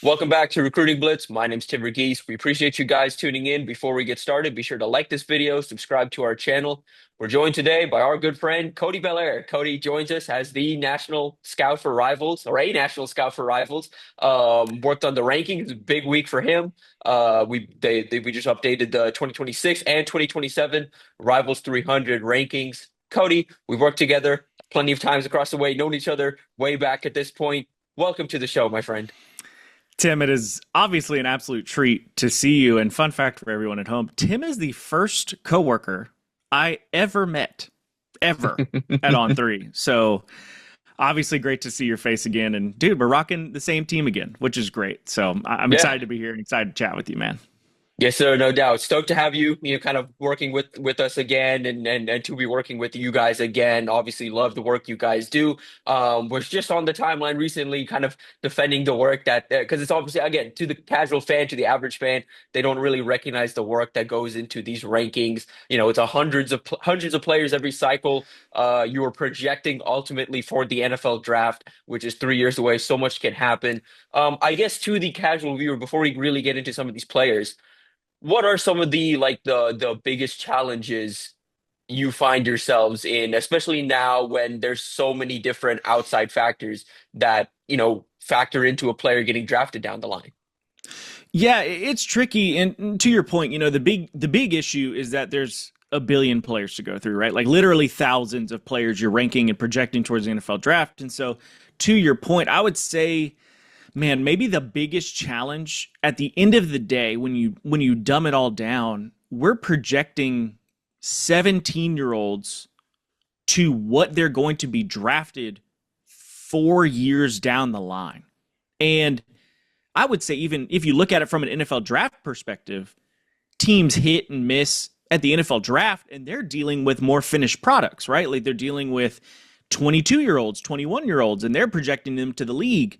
Welcome back to Recruiting Blitz. My name's Tim Verghese. We appreciate you guys tuning in. Before we get started, be sure to like this video, subscribe to our channel. We're joined today by our good friend Cody Bellaire. Cody joins us as the National Scout for Rivals, or a National Scout for Rivals. Worked on the rankings. It's a big week for him. We just updated the 2026 and 2027 Rivals 300 rankings. Cody, we've worked together plenty of times across the way, known each other way back at this point. Welcome to the show, my friend. Tim, it is obviously an absolute treat to see you. And fun fact for everyone at home, Tim is the first coworker I ever met, ever, at On3. So obviously great to see your face again. And dude, we're rocking the same team again, which is great. So I'm Yeah. excited to be here and excited to chat with you, man. Yes, sir, no doubt. Stoked to have you, kind of working with us again and to be working with you guys again. Obviously, love the work you guys do. Was just on the timeline recently, kind of defending the work that because it's obviously again to the casual fan, to the average fan, they don't really recognize the work that goes into these rankings. It's hundreds of players every cycle. You are projecting ultimately for the NFL draft, which is 3 years away. So much can happen. I guess to the casual viewer, before we really get into some of these players. What are some of the biggest challenges you find yourselves in, especially now when there's so many different outside factors that, factor into a player getting drafted down the line? Yeah, it's tricky. And to your point, the big issue is that there's a billion players to go through, right? Like literally thousands of players you're ranking and projecting towards the NFL draft. And so to your point, I would say, man, maybe the biggest challenge at the end of the day, when you dumb it all down, we're projecting 17-year-olds to what they're going to be drafted 4 years down the line. And I would say, even if you look at it from an NFL draft perspective, teams hit and miss at the NFL draft, and they're dealing with more finished products, right? Like they're dealing with 22-year-olds, 21-year-olds, and they're projecting them to the league.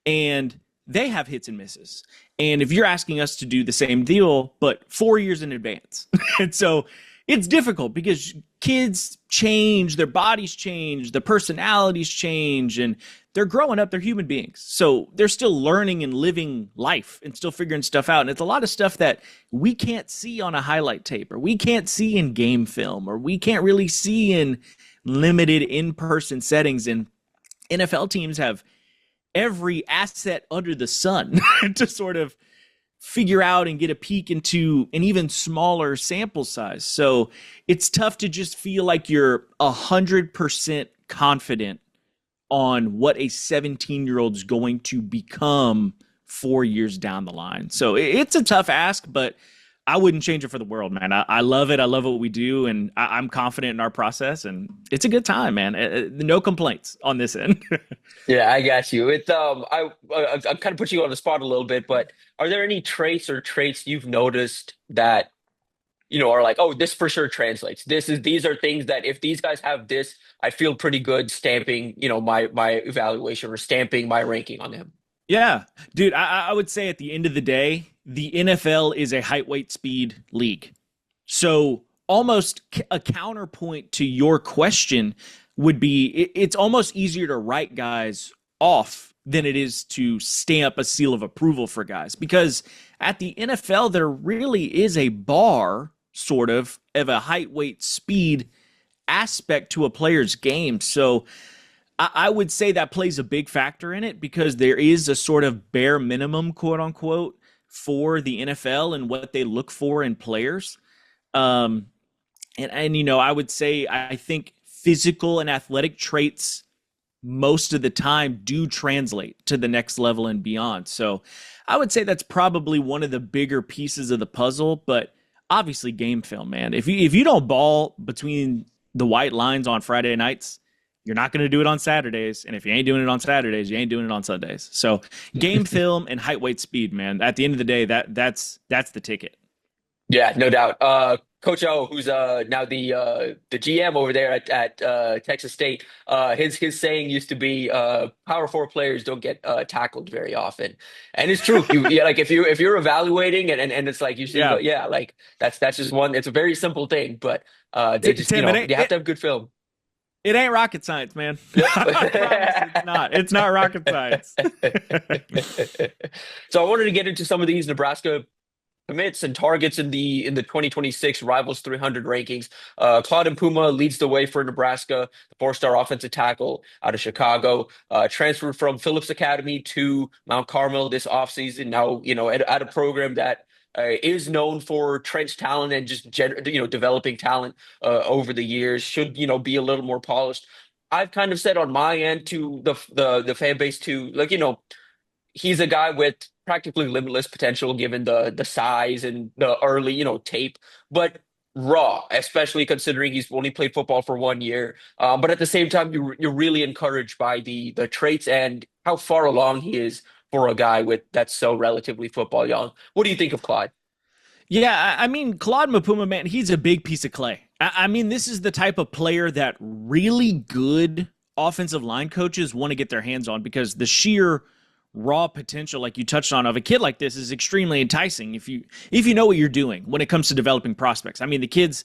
And they have hits and misses. And if you're asking us to do the same deal, but 4 years in advance. And so it's difficult because kids change, their bodies change, their personalities change, and they're growing up, they're human beings. So they're still learning and living life and still figuring stuff out. And it's a lot of stuff that we can't see on a highlight tape, or we can't see in game film, or we can't really see in limited in-person settings. And NFL teams have every asset under the sun to sort of figure out and get a peek into an even smaller sample size. So it's tough to just feel like you're 100% confident on what a 17-year-old is going to become 4 years down the line. So it's a tough ask, but I wouldn't change it for the world, man. I love it. I love what we do, and I'm confident in our process, and it's a good time, man. No complaints on this end. Yeah, I got you. I'm kind of putting you on the spot a little bit, but are there any traits you've noticed that are like, oh, this for sure translates. These are things that if these guys have this, I feel pretty good stamping, my evaluation or stamping my ranking on them. Yeah, dude, I would say at the end of the day, the NFL is a height, weight, speed league. So almost a counterpoint to your question would be it's almost easier to write guys off than it is to stamp a seal of approval for guys, because at the NFL, there really is a bar sort of a height, weight, speed aspect to a player's game. So I would say that plays a big factor in it, because there is a sort of bare minimum, quote unquote, for the NFL and what they look for in players. And I would say I think physical and athletic traits most of the time do translate to the next level and beyond. So I would say that's probably one of the bigger pieces of the puzzle, but obviously game film, man. If you don't ball between the white lines on Friday nights, you're not going to do it on Saturdays. And if you ain't doing it on Saturdays, you ain't doing it on Sundays. So game film and height, weight, speed, man. At the end of the day, that's the ticket. Yeah, no doubt. Coach O, who's now the GM over there at Texas State, his saying used to be Power Four players don't get tackled very often, and it's true. Like if you're evaluating and it's like you should like that's just one. It's a very simple thing, but they just Tim, you have to have good film. It ain't rocket science, man. I promise it's not. It's not rocket science. So I wanted to get into some of these Nebraska commits and targets in the 2026 Rivals 300 rankings. Claude Impuma leads the way for Nebraska, the four-star offensive tackle out of Chicago, transferred from Phillips Academy to Mount Carmel this offseason. Now, at a program that is known for trench talent and just developing talent over the years, should be a little more polished. I've kind of said on my end to the fan base too, like he's a guy with practically limitless potential given the size and the early, tape, but raw, especially considering he's only played football for 1 year. But at the same time, you're really encouraged by the traits and how far along he is for a guy that's so relatively football young. What do you think of Clyde? Yeah, I mean, Claude Mpouma, man, he's a big piece of clay. I mean, this is the type of player that really good offensive line coaches want to get their hands on because the sheer raw potential, like you touched on, of a kid like this is extremely enticing if you know what you're doing when it comes to developing prospects. I mean, the kid's,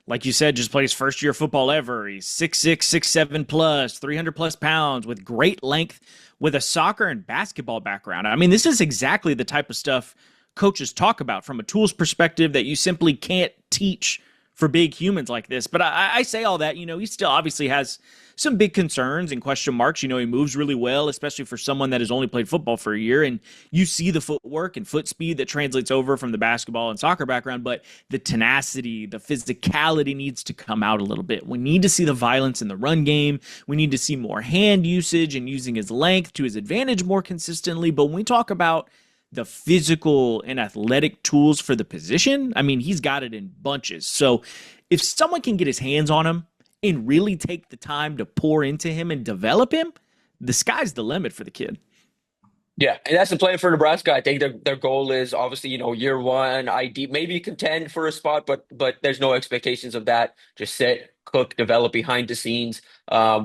like you said, just played his first year of football ever. He's 6'6", 6'7 plus, 300 plus pounds with great length, with a soccer and basketball background. I mean, this is exactly the type of stuff coaches talk about from a tools perspective that you simply can't teach for big humans like this. But I say all that, he still obviously has some big concerns and question marks. He moves really well, especially for someone that has only played football for a year. And you see the footwork and foot speed that translates over from the basketball and soccer background. But the tenacity, the physicality needs to come out a little bit. We need to see the violence in the run game. We need to see more hand usage and using his length to his advantage more consistently. But when we talk about the physical and athletic tools for the position, I mean, he's got it in bunches. So if someone can get his hands on him and really take the time to pour into him and develop him, the sky's the limit for the kid. Yeah, and that's the plan for Nebraska. I think their goal is obviously, year one, ID, maybe contend for a spot, but there's no expectations of that. Just sit, cook, develop behind the scenes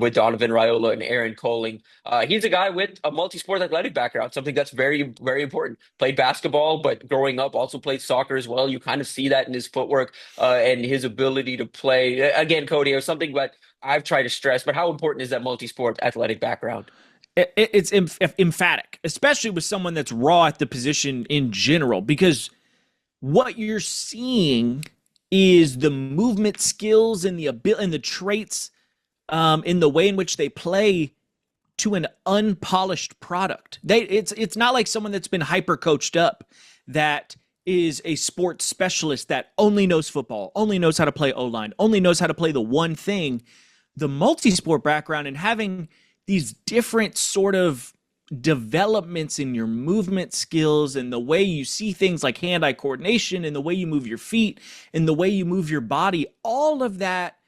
with Donovan Raiola and Aaron Coling. He's a guy with a multi-sport athletic background, something that's very, very important. Played basketball, but growing up also played soccer as well. You kind of see that in his footwork and his ability to play. Again, Cody, it was something that I've tried to stress, but how important is that multi-sport athletic background? It's emphatic, especially with someone that's raw at the position in general, because what you're seeing is the movement skills and the ability and the traits in the way in which they play to an unpolished product. It's not like someone that's been hyper coached up that is a sports specialist that only knows football, only knows how to play O-line, only knows how to play the one thing. The multi-sport background and having these different sort of developments in your movement skills and the way you see things like hand-eye coordination and the way you move your feet and the way you move your body, all of that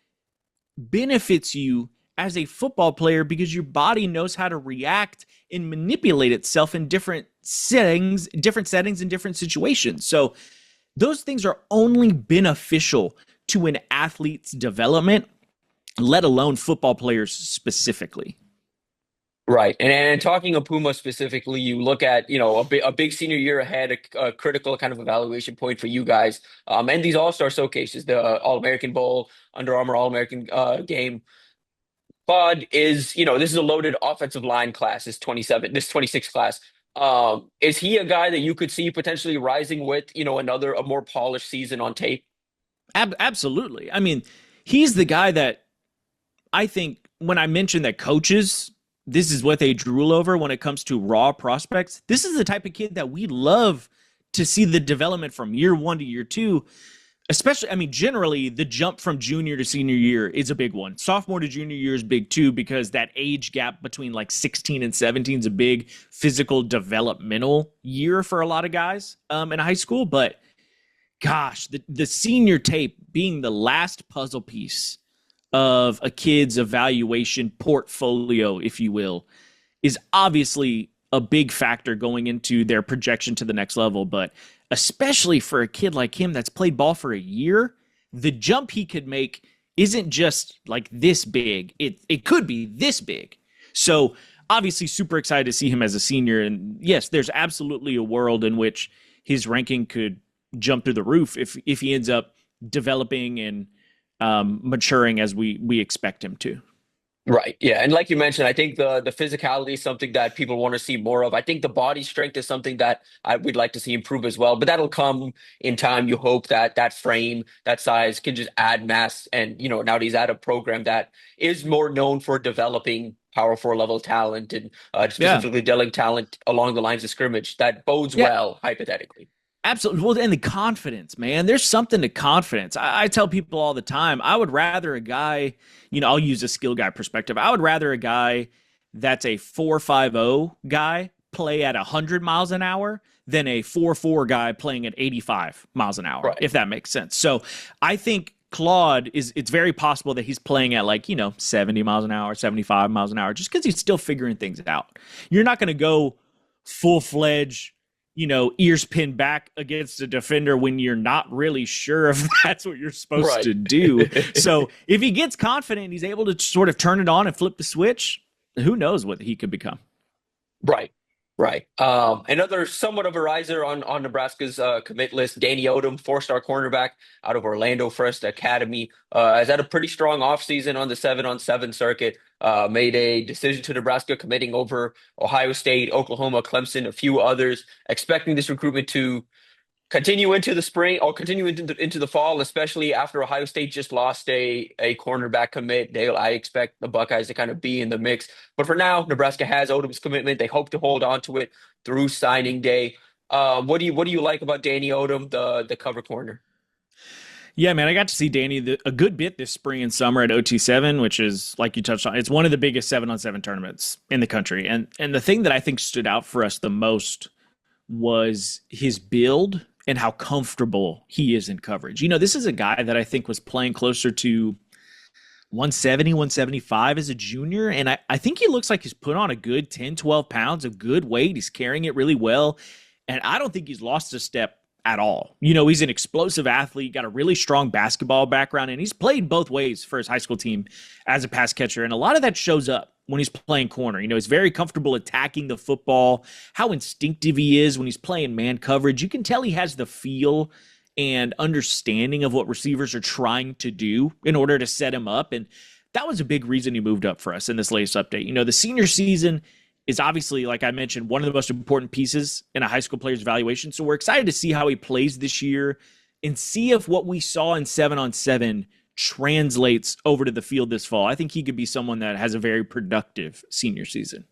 benefits you as a football player because your body knows how to react and manipulate itself in different settings and different situations. So those things are only beneficial to an athlete's development, let alone football players specifically. Right. And talking of Puma specifically, you look at, a big senior year ahead, a critical kind of evaluation point for you guys. And these All-Star showcases, the All-American Bowl, Under Armour All-American game. Bud is, this is a loaded offensive line class, this 26 class. Is he a guy that you could see potentially rising with, a more polished season on tape? Absolutely. I mean, he's the guy that I think when I mentioned that coaches, this is what they drool over when it comes to raw prospects. This is the type of kid that we love to see the development from year one to year two. Especially, I mean, generally, the jump from junior to senior year is a big one. Sophomore to junior year is big too, because that age gap between like 16 and 17 is a big physical developmental year for a lot of guys in high school. But gosh, the senior tape being the last puzzle piece of a kid's evaluation portfolio, if you will, is obviously a big factor going into their projection to the next level. But especially for a kid like him that's played ball for a year, the jump he could make isn't just like this big. It could be this big. So obviously super excited to see him as a senior. And yes, there's absolutely a world in which his ranking could jump through the roof if he ends up developing and maturing as we expect him to. Right. Yeah. And like you mentioned, I think the physicality is something that people want to see more of. I think the body strength is something that I would like to see improve as well. But that'll come in time. You hope that that frame, that size can just add mass. And, nowadays at a program that is more known for developing power four level talent and Yeah. specifically dealing talent along the lines of scrimmage that bodes Yeah. well, hypothetically. Absolutely. Well, and the confidence, man. There's something to confidence. I tell people all the time, I would rather a guy, I'll use a skill guy perspective. I would rather a guy that's a 4.50 guy play at 100 miles an hour than a 4.4 guy playing at 85 miles an hour, Right. if that makes sense. So I think Claude it's very possible that he's playing at 70 miles an hour, 75 miles an hour, just because he's still figuring things out. You're not going to go full fledged ears pinned back against a defender when you're not really sure if that's what you're supposed Right. to do. So if he gets confident, he's able to sort of turn it on and flip the switch, who knows what he could become. Right. Right. Another somewhat of a riser on Nebraska's commit list, Danny Odem, four-star cornerback out of Orlando First Academy, has had a pretty strong offseason on the 7-on-7 circuit. Made a decision to Nebraska, committing over Ohio State, Oklahoma, Clemson, a few others. Expecting this recruitment to continue into the spring or continue into the fall, especially after Ohio State just lost a cornerback commit. I expect the Buckeyes to kind of be in the mix. But for now, Nebraska has Odom's commitment. They hope to hold on to it through signing day. What do you like about Danny Odom, the cover corner? Yeah, man, I got to see Danny a good bit this spring and summer at OT7, which is like you touched on. It's one of the biggest 7-on-7 tournaments in the country, and the thing that I think stood out for us the most was his build and how comfortable he is in coverage. This is a guy that I think was playing closer to 170, 175 as a junior. And I think he looks like he's put on a good 10, 12 pounds of good weight. He's carrying it really well. And I don't think he's lost a step at all. He's an explosive athlete, got a really strong basketball background, and he's played both ways for his high school team as a pass catcher. And a lot of that shows up when he's playing corner. He's very comfortable attacking the football, how instinctive he is when he's playing man coverage. You can tell he has the feel and understanding of what receivers are trying to do in order to set him up. And that was a big reason he moved up for us in this latest update. The senior season is obviously, like I mentioned, one of the most important pieces in a high school player's evaluation. So we're excited to see how he plays this year and see if what we saw in 7-on-7 translates over to the field this fall. I think he could be someone that has a very productive senior season.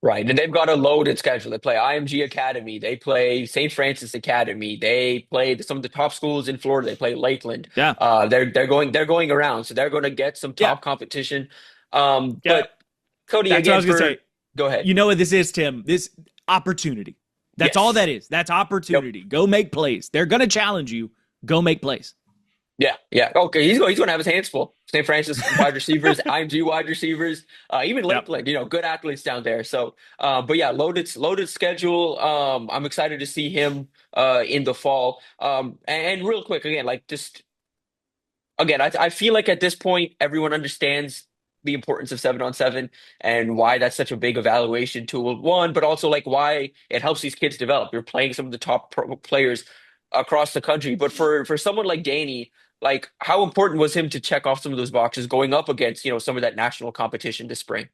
Right. And they've got a loaded schedule. They play IMG Academy. They play St. Francis Academy. They play some of the top schools in Florida. They play Lakeland. Yeah. They're going around. So they're going to get some Yeah. top competition. Yeah. But Cody, That's what I again, was going to say. go ahead. You know what this is, Tim? This opportunity. That's all Yes. that is. That's opportunity. Go make plays. They're going to challenge you. Go make plays. Yeah, yeah. Okay, he's going to have his hands full. St. Francis wide receivers, IMG wide receivers, even Yep. Lakeland. Good athletes down there. So, but yeah, loaded schedule. I'm excited to see him in the fall. And real quick, again, I feel like at this point everyone understands the importance of 7-on-7 and why that's such a big evaluation tool. One, but also like why it helps these kids develop. You're playing some of the top players across the country, but for someone like Danny, like how important was him to check off some of those boxes going up against some of that national competition this spring?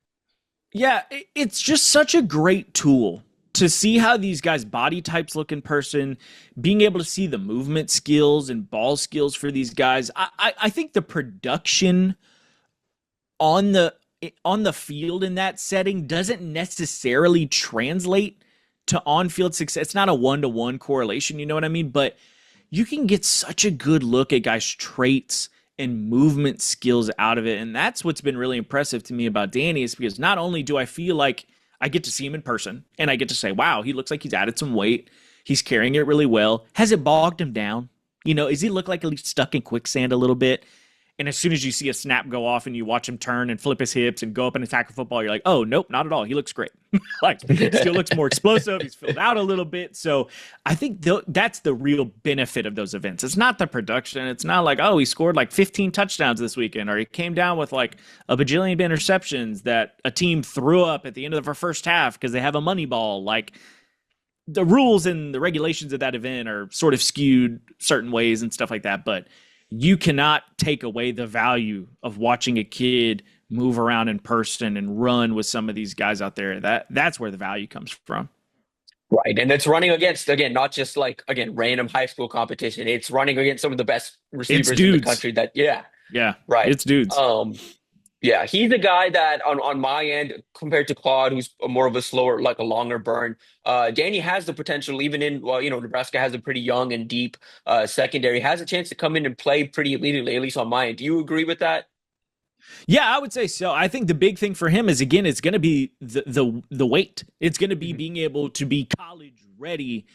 Yeah, it's just such a great tool to see how these guys' body types look in person, being able to see the movement skills and ball skills for these guys. I think the production on the field in that setting doesn't necessarily translate to on-field success. It's not a one-to-one correlation, you know what I mean? But you can get such a good look at guys' traits and movement skills out of it. And that's what's been really impressive to me about Danny, is because not only do I feel like I get to see him in person and I get to say, wow, he looks like he's added some weight. He's carrying it really well. Has it bogged him down? Does he look like he's stuck in quicksand a little bit? And as soon as you see a snap go off and you watch him turn and flip his hips and go up and attack a football, you're like, oh, nope, not at all. He looks great. Like, still looks more explosive. He's filled out a little bit. So I think that's the real benefit of those events. It's not the production. It's not like, oh, he scored like 15 touchdowns this weekend, or he came down with like a bajillion interceptions that a team threw up at the end of the first half because they have a money ball. Like, the rules and the regulations of that event are sort of skewed certain ways and stuff like that. But you cannot take away the value of watching a kid move around in person and run with some of these guys out there. That's where the value comes from. Right. And it's running against, again, not just like, again, random high school competition. It's running against some of the best It's receivers in the dudes. country that, yeah, Yeah, right. it's dudes. Yeah, he's a guy that on my end, compared to Claude, who's more of a slower, like a longer burn. Danny has the potential, even in, well, Nebraska has a pretty young and deep secondary, has a chance to come in and play pretty immediately, at least on my end. Do you agree with that? Yeah, I would say so. I think the big thing for him is, again, it's going to be the weight. It's going to be Mhm. being able to be college ready,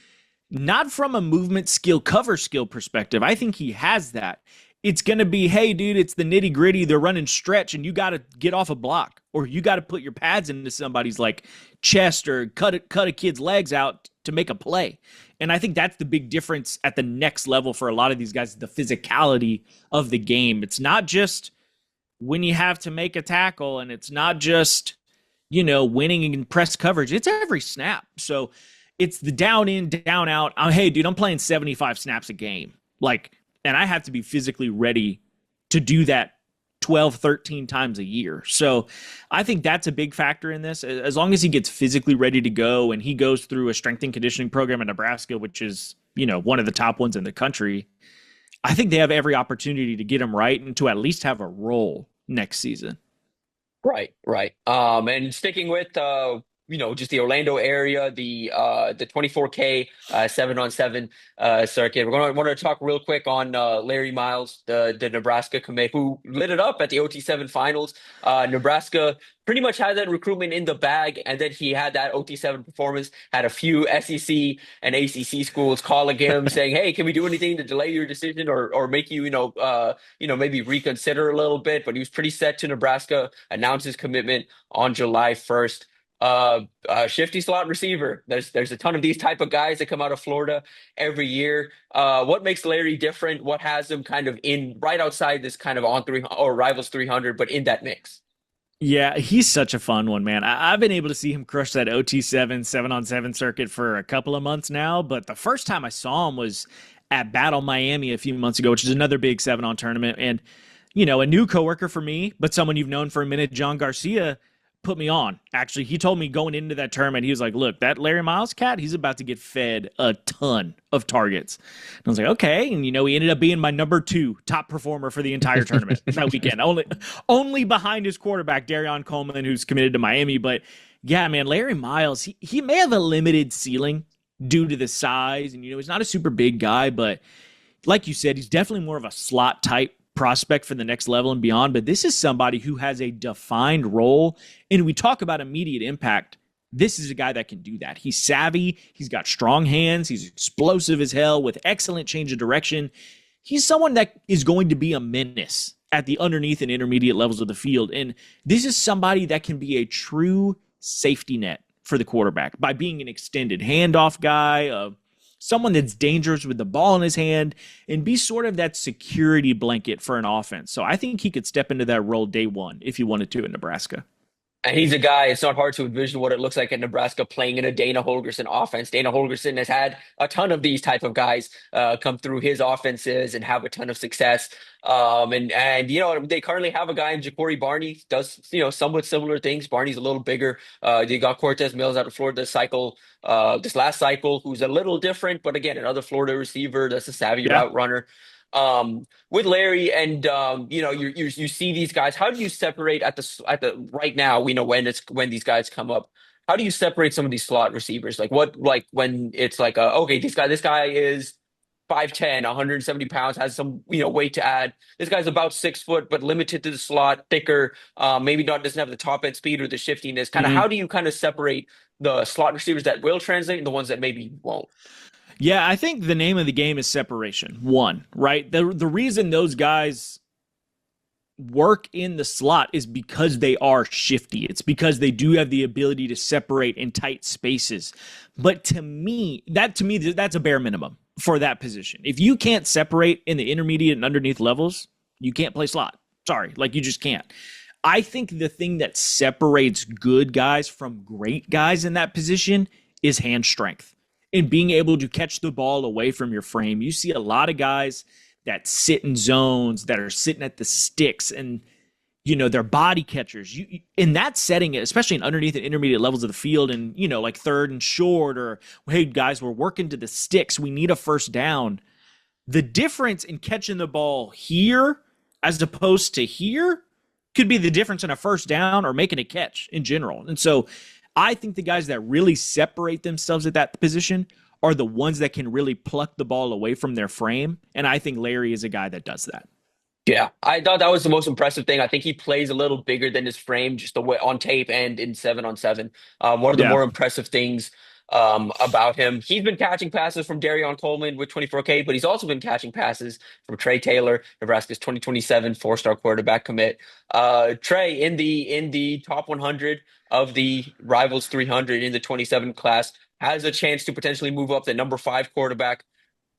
not from a movement skill, cover skill perspective. I think he has that. It's going to be, hey, dude, it's the nitty gritty. They're running stretch, and you got to get off a block, or you got to put your pads into somebody's like chest, or cut a kid's legs out to make a play. And I think that's the big difference at the next level for a lot of these guys, the physicality of the game. It's not just when you have to make a tackle, and it's not just, winning in press coverage. It's every snap. So it's the down in, down out. Hey, dude, I'm playing 75 snaps a game. Like, and I have to be physically ready to do that 12, 13 times a year. So I think that's a big factor in this. As long as he gets physically ready to go and he goes through a strength and conditioning program in Nebraska, which is, one of the top ones in the country, I think they have every opportunity to get him right and to at least have a role next season. Right, right. And sticking with just the Orlando area, the 24K 7-on-7 circuit. We're going to want to talk real quick on Larry Miles, the Nebraska commit, who lit it up at the OT7 finals. Nebraska pretty much had that recruitment in the bag, and then he had that OT7 performance. Had a few SEC and ACC schools calling him, saying, "Hey, can we do anything to delay your decision or make you maybe reconsider a little bit?" But he was pretty set to Nebraska. Announced his commitment on July 1st. Shifty slot receiver. There's a ton of these type of guys that come out of Florida every year. What makes Larry different? What has him kind of in right outside this kind of on 300 or rivals 300, but in that mix? Yeah, he's such a fun one, man. I've been able to see him crush that OT7 7-on-7 circuit for a couple of months now, but the first time I saw him was at Battle Miami a few months ago, which is another big 7-on tournament. And, a new coworker for me, but someone you've known for a minute, John Garcia, put me on. Actually, he told me going into that tournament, he was like, look, that Larry Miles cat, he's about to get fed a ton of targets. And I was like, okay. And, he ended up being my number 2 top performer for the entire tournament that weekend. Only behind his quarterback, Darion Coleman, who's committed to Miami. But yeah, man, Larry Miles, he may have a limited ceiling due to the size. And, he's not a super big guy, but like you said, he's definitely more of a slot type prospect for the next level and beyond. But this is somebody who has a defined role. And we talk about immediate impact. This is a guy that can do that. He's savvy. He's got strong hands. He's explosive as hell with excellent change of direction. He's someone that is going to be a menace at the underneath and intermediate levels of the field. And this is somebody that can be a true safety net for the quarterback by being an extended handoff guy, someone that's dangerous with the ball in his hand, and be sort of that security blanket for an offense. So I think he could step into that role day one if he wanted to in Nebraska. And he's a guy, it's not hard to envision what it looks like in Nebraska playing in a Dana Holgorsen offense. Dana Holgorsen has had a ton of these type of guys come through his offenses and have a ton of success. And they currently have a guy in Ja'Cory Barney, does, somewhat similar things. Barney's a little bigger. They got Cortez Mills out of Florida this last cycle, who's a little different, but again, another Florida receiver that's a savvy Yeah. route runner. With Larry and you see these guys. How do you separate at the right now? We know when these guys come up. How do you separate some of these slot receivers? Like when it's like okay, this guy is 5'10", 170 pounds, has some weight to add. This guy's about 6 foot, but limited to the slot, thicker. Maybe not doesn't have the top end speed or the shiftiness. Kind of Mm-hmm. how do you kind of separate the slot receivers that will translate and the ones that maybe won't? Yeah, I think the name of the game is separation. One, right? The reason those guys work in the slot is because they are shifty. It's because they do have the ability to separate in tight spaces. But to me, that's a bare minimum for that position. If you can't separate in the intermediate and underneath levels, you can't play slot. Sorry, like you just can't. I think the thing that separates good guys from great guys in that position is hand strength and being able to catch the ball away from your frame. You see a lot of guys that sit in zones, that are sitting at the sticks, and They're body catchers. In that setting, especially in underneath and intermediate levels of the field, and like third and short, or hey guys, we're working to the sticks. We need a first down. The difference in catching the ball here as opposed to here could be the difference in a first down or making a catch in general. And so I think the guys that really separate themselves at that position are the ones that can really pluck the ball away from their frame. And I think Larry is a guy that does that. Yeah, I thought that was the most impressive thing. I think he plays a little bigger than his frame, just the way on tape and in 7-on-7. One of the Yeah. more impressive things about him. He's been catching passes from Darion Coleman with 24K, but he's also been catching passes from Trae Taylor, Nebraska's 2027 four-star quarterback commit. Trey in the top 100 of the Rivals 300 in the 27 class has a chance to potentially move up the number 5 quarterback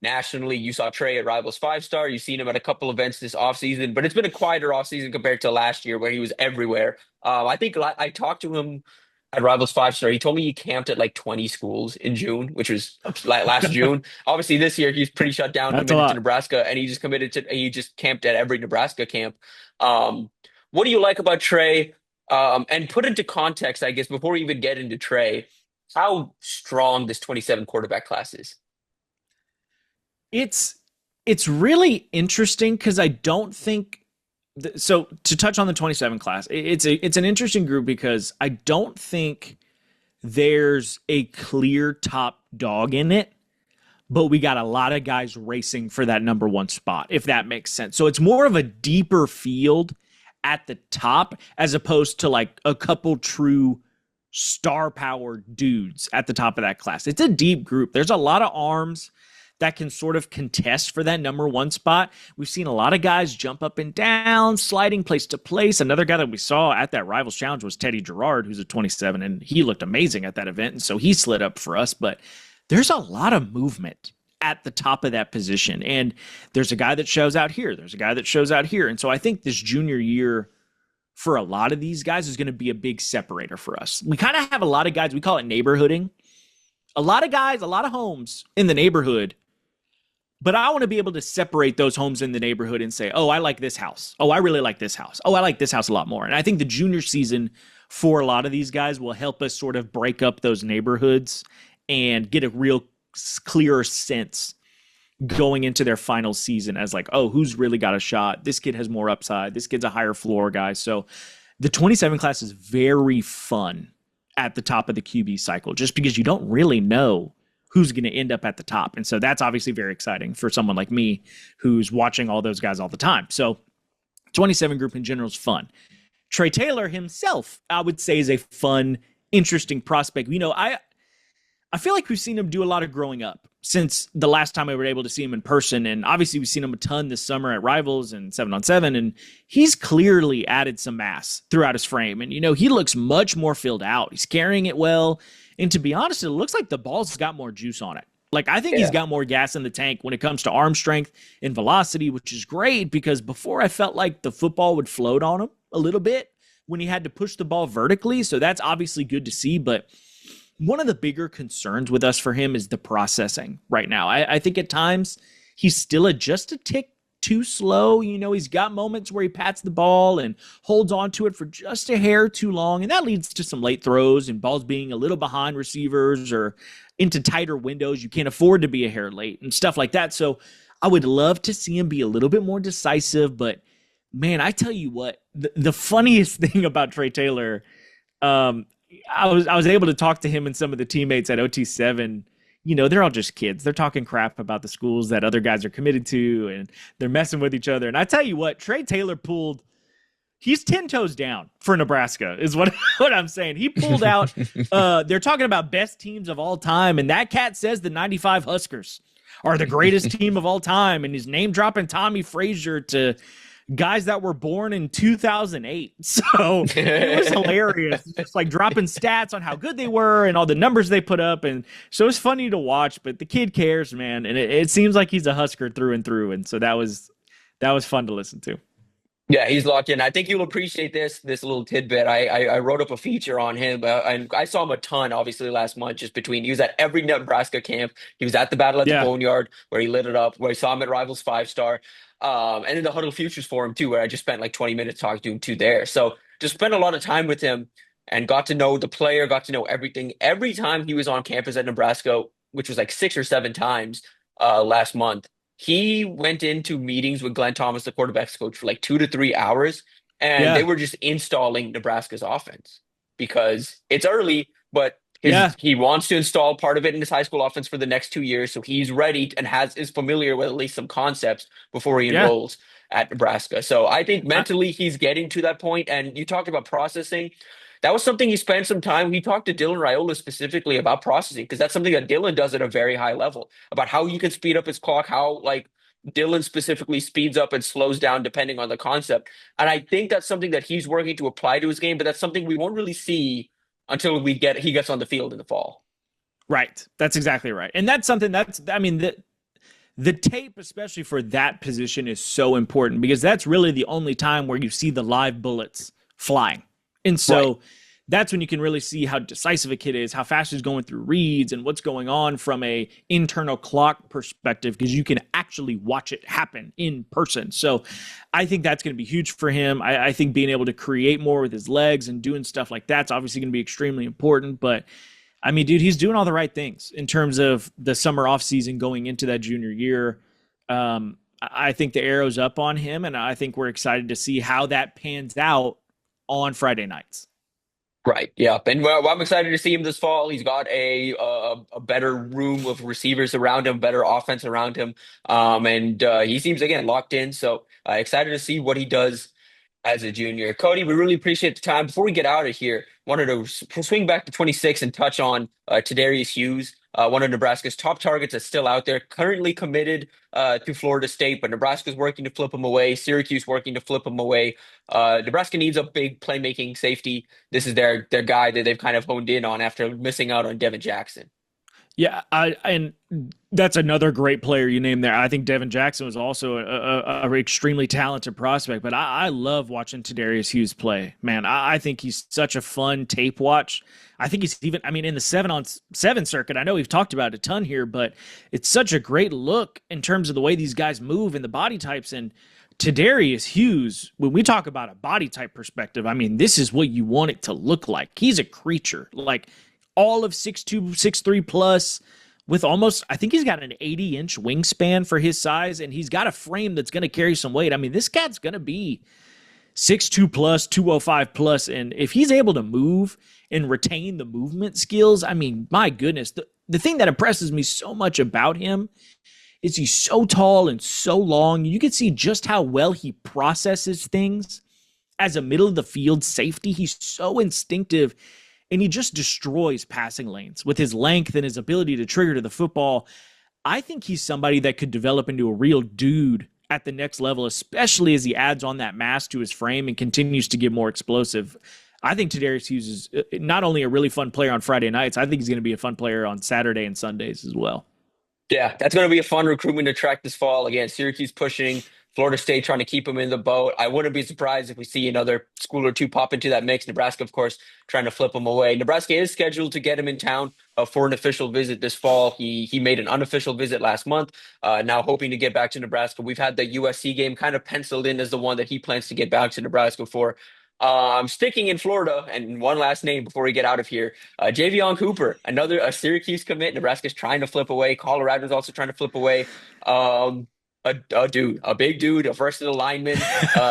nationally. You saw Trey at Rivals 5-star. You've seen him at a couple events this offseason, but it's been a quieter offseason compared to last year where he was everywhere. I think I talked to him at Rivals 5-star. He told me he camped at like 20 schools in June, which was like last June. Obviously, this year he's pretty shut down, That's a committed to lot. Nebraska, and he just camped at every Nebraska camp. What do you like about Trey? And put into context, I guess, before we even get into Trey, how strong this 27 quarterback class is. It's really interesting because I don't think so. To touch on the 27 class, it's an interesting group because I don't think there's a clear top dog in it, but we got a lot of guys racing for that number 1 spot, if that makes sense. So it's more of a deeper field at the top as opposed to like a couple true star power dudes at the top of that class. It's a deep group. There's a lot of arms that can sort of contest for that number 1 spot. We've seen a lot of guys jump up and down, sliding place to place. Another guy that we saw at that Rivals Challenge was Teddy Gerard, who's a 27, and he looked amazing at that event, and so he slid up for us. But there's a lot of movement at the top of that position, and there's a guy that shows out here. There's a guy that shows out here. And so I think this junior year for a lot of these guys is going to be a big separator for us. We kind of have a lot of guys, we call it neighborhooding. A lot of guys, a lot of homes in the neighborhood. But I want to be able to separate those homes in the neighborhood and say, oh, I like this house. Oh, I really like this house. Oh, I like this house a lot more. And I think the junior season for a lot of these guys will help us sort of break up those neighborhoods and get a real clearer sense going into their final season as like, oh, who's really got a shot? This kid has more upside. This kid's a higher floor guy. So the 27 class is very fun at the top of the QB cycle just because you don't really know who's going to end up at the top. And so that's obviously very exciting for someone like me who's watching all those guys all the time. So 27 group in general is fun. Trey Taylor himself, I would say, is a fun, interesting prospect. I feel like we've seen him do a lot of growing up since the last time we were able to see him in person. And obviously we've seen him a ton this summer at Rivals and 7-on-7. And he's clearly added some mass throughout his frame. And, he looks much more filled out. He's carrying it well. And to be honest, it looks like the ball's got more juice on it. Like, I think he's got more gas in the tank when it comes to arm strength and velocity, which is great because before I felt like the football would float on him a little bit when he had to push the ball vertically. So that's obviously good to see. But one of the bigger concerns with us for him is the processing right now. I think at times he's still just a tick too slow. He's got moments where he pats the ball and holds on to it for just a hair too long. And that leads to some late throws and balls being a little behind receivers or into tighter windows. You can't afford to be a hair late and stuff like that. So I would love to see him be a little bit more decisive. But man, I tell you what, the funniest thing about Trey Taylor, I was able to talk to him and some of the teammates at OT7. They're all just kids. They're talking crap about the schools that other guys are committed to, and they're messing with each other. And I tell you what, Trey Taylor he's 10 toes down for Nebraska is what I'm saying. He pulled out, they're talking about best teams of all time, and that cat says the 95 Huskers are the greatest team of all time, and he's name-dropping Tommy Frazier to guys that were born in 2008. So it was hilarious. It's like dropping stats on how good they were and all the numbers they put up. And so it's funny to watch, but the kid cares, man. And it seems like he's a Husker through and through. And so that was fun to listen to. Yeah, he's locked in. I think you'll appreciate this little tidbit. I wrote up a feature on him, and I saw him a ton, obviously, last month. Just between he was at every Nebraska camp. He was at the Battle at the Yeah. Boneyard where he lit it up. Where I saw him at Rivals 5 Star, and in the Huddle Futures Forum too, where I just spent like 20 minutes talking to him too there. So just spent a lot of time with him and got to know the player, got to know everything. Every time he was on campus at Nebraska, which was like 6 or 7 times last month, he went into meetings with Glenn Thomas, the quarterback's coach, for like 2 to 3 hours, and they Yeah. were just installing Nebraska's offense because it's early, but Yeah. he wants to install part of it in his high school offense for the next 2 years, so he's ready and is familiar with at least some concepts before he Yeah. enrolls at Nebraska. So I think I, mentally he's getting to that point. And you talked about processing. That was something he spent some time. He talked to Dylan Raiola specifically about processing because that's something that Dylan does at a very high level about how you can speed up his clock, how like Dylan specifically speeds up and slows down depending on the concept. And I think that's something that he's working to apply to his game, but that's something we won't really see until he gets on the field in the fall. right. That's exactly right. And that's something I mean, the tape, especially for that position, is so important because that's really the only time where you see the live bullets flying. And Right. so that's when you can really see how decisive a kid is, how fast he's going through reads, and what's going on from a internal clock perspective, because you can actually watch it happen in person. So I think that's going to be huge for him. I think being able to create more with his legs and doing stuff like that's obviously going to be extremely important. But I mean, dude, he's doing all the right things in terms of the summer offseason going into that junior year. I think the arrow's up on him, and I think we're excited to see how that pans out on Friday nights. Right. Yeah. And well, I'm excited to see him this fall. He's got a better room of receivers around him, better offense around him. And he seems again locked in. So excited to see what he does as a junior. Cody, we really appreciate the time. Before we get out of here, wanted to swing back to 26 and touch on Tadarius Hughes, one of Nebraska's top targets that's still out there, currently committed to Florida State, but Nebraska's working to flip him away. Syracuse working to flip him away. Nebraska needs a big playmaking safety. This is their guy that they've kind of honed in on after missing out on Devin Jackson. Yeah, and that's another great player you named there. I think Devin Jackson was also a extremely talented prospect, but I love watching Tadarius Hughes play. Man, I think he's such a fun tape watch. I think he's even, I mean, in the 7-on-7 circuit, I know we've talked about it a ton here, but it's such a great look in terms of the way these guys move and the body types. And Tadarius Hughes, when we talk about a body type perspective, I mean, this is what you want it to look like. He's a creature. Like, all of 6'2", 6'3" plus with almost, I think he's got an 80-inch wingspan for his size, and he's got a frame that's going to carry some weight. I mean, this cat's going to be 6'2 plus, 205 plus, and if he's able to move and retain the movement skills, I mean, my goodness, the thing that impresses me so much about him is he's so tall and so long. You can see just how well he processes things as a middle of the field safety. He's so instinctive, and he just destroys passing lanes with his length and his ability to trigger to the football. I think he's somebody that could develop into a real dude at the next level, especially as he adds on that mass to his frame and continues to get more explosive. I think Tadarius Hughes is not only a really fun player on Friday nights, I think he's going to be a fun player on Saturday and Sundays as well. Yeah, that's going to be a fun recruitment to track this fall. Again, Syracuse pushing, Florida State trying to keep him in the boat. I wouldn't be surprised if we see another school or two pop into that mix. Nebraska, of course, trying to flip him away. Nebraska is scheduled to get him in town for an official visit this fall. He made an unofficial visit last month, now hoping to get back to Nebraska. We've had the USC game kind of penciled in as the one that he plans to get back to Nebraska for. Sticking in Florida, and one last name before we get out of here. Javion Cooper, another a Syracuse commit. Nebraska's trying to flip away. Colorado's also trying to flip away. A big dude, a versatile lineman,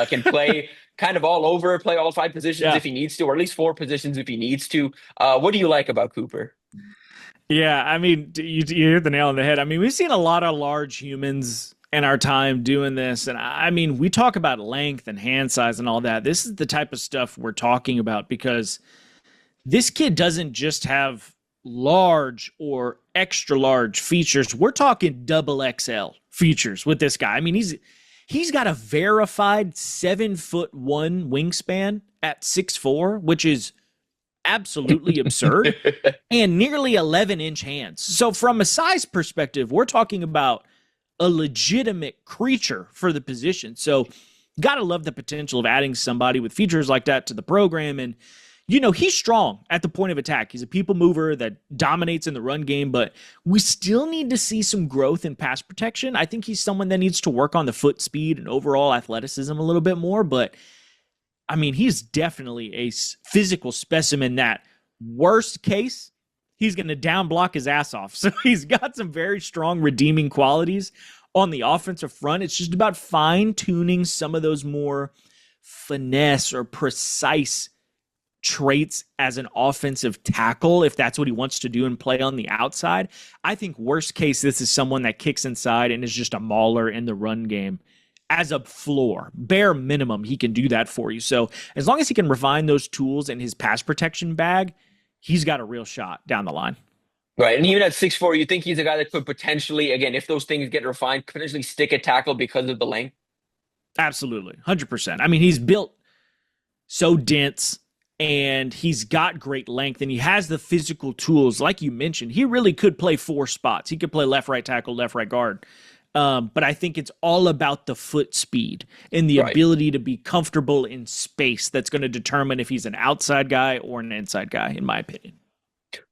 can play kind of all over, play all 5 positions Yeah. if he needs to, or at least 4 positions if he needs to. What do you like about Cooper? Yeah, I mean, you hit the nail on the head. I mean, we've seen a lot of large humans in our time doing this. And I mean, we talk about length and hand size and all that. This is the type of stuff we're talking about because this kid doesn't just have large or extra large features. We're talking double XL features with this guy. I mean, he's got a verified 7'1" wingspan at 6'4", which is absolutely absurd, and nearly 11-inch hands. So from a size perspective, we're talking about a legitimate creature for the position. So Gotta love the potential of adding somebody with features like that to the program. And, he's strong at the point of attack. He's a people mover that dominates in the run game, but we still need to see some growth in pass protection. I think he's someone that needs to work on the foot speed and overall athleticism a little bit more. But, I mean, he's definitely a physical specimen that, worst case, he's going to down block his ass off. So he's got some very strong redeeming qualities on the offensive front. It's just about fine-tuning some of those more finesse or precise traits as an offensive tackle, if that's what he wants to do and play on the outside. I think worst case, this is someone that kicks inside and is just a mauler in the run game. As a floor, bare minimum, he can do that for you. So as long as he can refine those tools in his pass protection bag, he's got a real shot down the line. Right. And even at 6'4", you think he's a guy that could potentially, again, if those things get refined, potentially stick a tackle because of the length? Absolutely. 100%. I mean, he's built so dense and he's got great length and he has the physical tools. Like you mentioned, he really could play 4 spots. He could play left, right tackle, left, right guard. But I think it's all about the foot speed and the ability to be comfortable in space that's going to determine if he's an outside guy or an inside guy, in my opinion.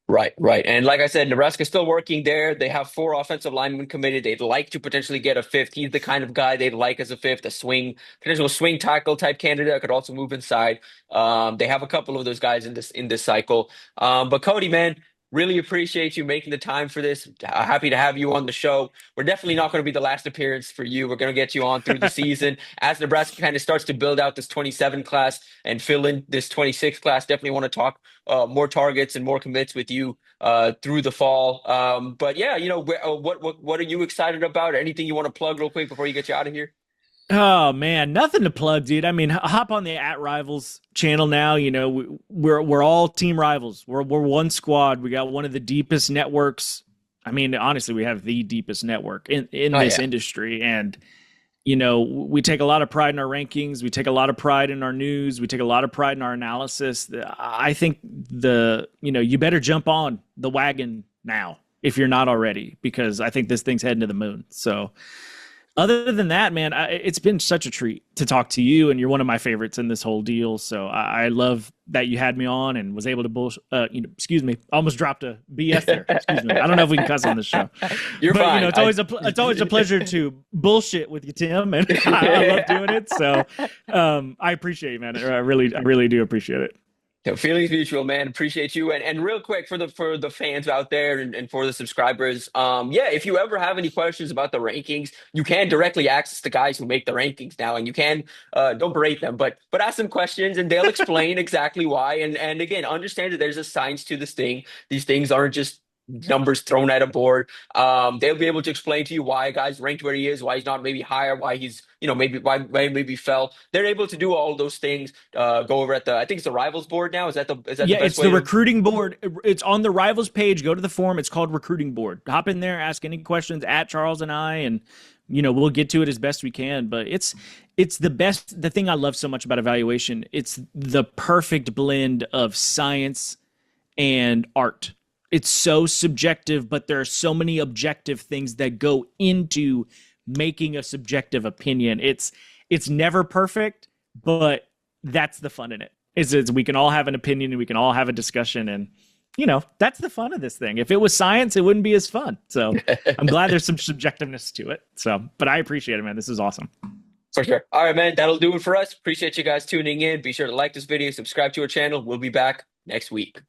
Right, right. And like I said, Nebraska's still working there. They have 4 offensive linemen committed. They'd like to potentially get a 5th. He's the kind of guy they'd like as a 5th, potential swing tackle type candidate that could also move inside. They have a couple of those guys in this cycle. But Cody, man, really appreciate you making the time for this. Happy to have you on the show. We're definitely not going to be the last appearance for you. We're going to get you on through the season as Nebraska kind of starts to build out this 27 class and fill in this 26 class. Definitely want to talk more targets and more commits with you through the fall. But yeah, what are you excited about? Anything you want to plug real quick before you get you out of here? Oh man, nothing to plug, dude. I mean, hop on the @Rivals channel now. We're all team rivals. We're one squad. We got one of the deepest networks. I mean, honestly, we have the deepest network in this industry, and we take a lot of pride in our rankings. We take a lot of pride in our news. We take a lot of pride in our analysis. I think you better jump on the wagon now if you're not already, because I think this thing's heading to the moon. So. Other than that, man, it's been such a treat to talk to you, and you're one of my favorites in this whole deal. So I love that you had me on and was able to excuse me, almost dropped a BS there. Excuse me. I don't know if we can cuss on this show. You're fine. It's always a pleasure to bullshit with you, Tim, and I love doing it. So I appreciate it, man. I really do appreciate it. Feelings mutual, man. Appreciate you. And real quick for the fans out there and for the subscribers, if you ever have any questions about the rankings, you can directly access the guys who make the rankings now, and you can don't berate them, but ask them questions and they'll explain exactly why. And again, understand that there's a science to this thing. These things aren't just numbers thrown at a board. They'll be able to explain to you why a guy's ranked where he is, why he's not maybe higher, why he's maybe fell. They're able to do all those things. Go over at I think it's the Rivals board now. Is that the best it's the recruiting board. It's on the Rivals page. Go to the forum. It's called Recruiting Board. Hop in there, ask any questions at Charles and I, and we'll get to it as best we can. But it's the best. The thing I love so much about evaluation, it's the perfect blend of science and art. It's so subjective, but there are so many objective things that go into making a subjective opinion. It's never perfect, but that's the fun in it. Is we can all have an opinion and we can all have a discussion, and that's the fun of this thing. If it was science, it wouldn't be as fun. So I'm glad there's some subjectiveness to it. So, but I appreciate it, man. This is awesome. For sure. All right, man. That'll do it for us. Appreciate you guys tuning in. Be sure to like this video, subscribe to our channel. We'll be back next week.